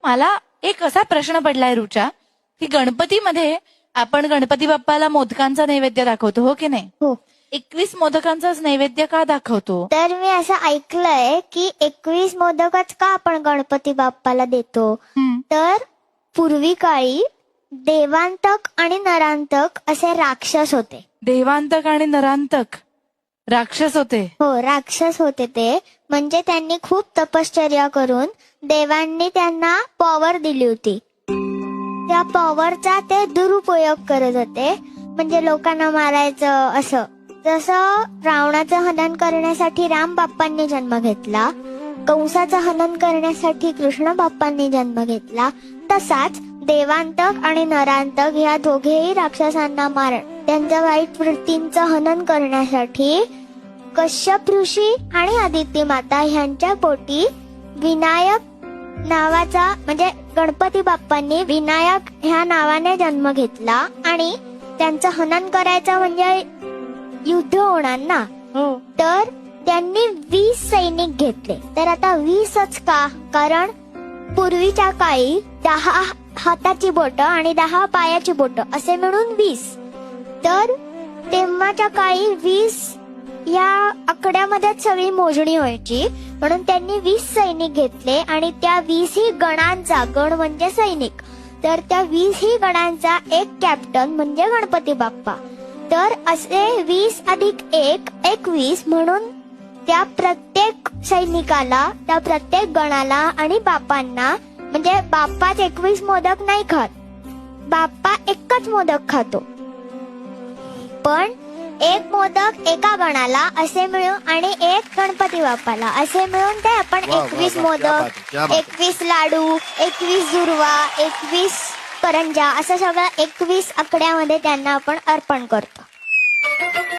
मला एक असा प्रश्न पडलाय रुचा, की गणपतीमध्ये आपण गणपती बाप्पाला मोदकांचा नैवेद्य दाखवतो, हो की नाही? हो. 21 मोदकांचाच नैवेद्य का दाखवतो? तर मी असं ऐकलंय की 21 मोदकच का आपण गणपती बाप्पाला देतो, तर पूर्वी काळी देवांतक आणि नरांतक असे राक्षस होते. देवांतक आणि नरांतक राक्षस होते. हो, राक्षस होते ते. म्हणजे त्यांनी खूप तपश्चर्या करून देवांनी त्यांना पॉवर दिली होती. त्या पॉवरचा ते दुरुपयोग करत होते, म्हणजे लोकांना मारायचं असं. जसं रावणाचं हनन करण्यासाठी राम बाप्पांनी जन्म घेतला, कंसाचं हनन करण्यासाठी कृष्ण बाप्पांनी जन्म घेतला, तसाच देवांतक आणि नरांतक ह्या दोघेही राक्षसांना त्यांच्या वाईट वृत्तींचं हनन करण्यासाठी कश्यप ऋषी आणि आदिती माता ह्यांच्या पोटी विनायक नावाचा, म्हणजे गणपती बाप्पांनी विनायक ह्या नावाने जन्म घेतला आणि त्यांचं हनन करायचं म्हणजे युद्ध होणार ना. हो. तर त्यांनी 20 सैनिक घेतले. तर आता 20च का? कारण पूर्वीच्या काळी 10 हाताची बोटं आणि 10 पायाची बोटं असे मिळून 20. तर तेव्हाच्या काळी 20 या आकड्यामध्येच सगळी मोजणी व्हायची, म्हणून त्यांनी 20 सैनिक घेतले आणि त्या 20ही गणांचा, गण म्हणजे सैनिक, तर त्या 20ही गणांचा एक कॅप्टन म्हणजे गणपती बाप्पा. तर असे 20 अधिक 1 21 म्हणून त्या प्रत्येक सैनिकाला, त्या प्रत्येक गणाला आणि बाप्पांना, म्हणजे बाप्पाच 21 मोदक नाही खात, बाप्पा एकच मोदक खातो, पण एक मोदक एका गणाला असे मिळून आणि एक गणपती बाप्पाला असे मिळून ते आपण 21 मोदक, 21 लाडू, 21 दुर्वा, 21 करंजा असं सगळं 21 आकड्यामध्ये त्यांना आपण अर्पण करतो.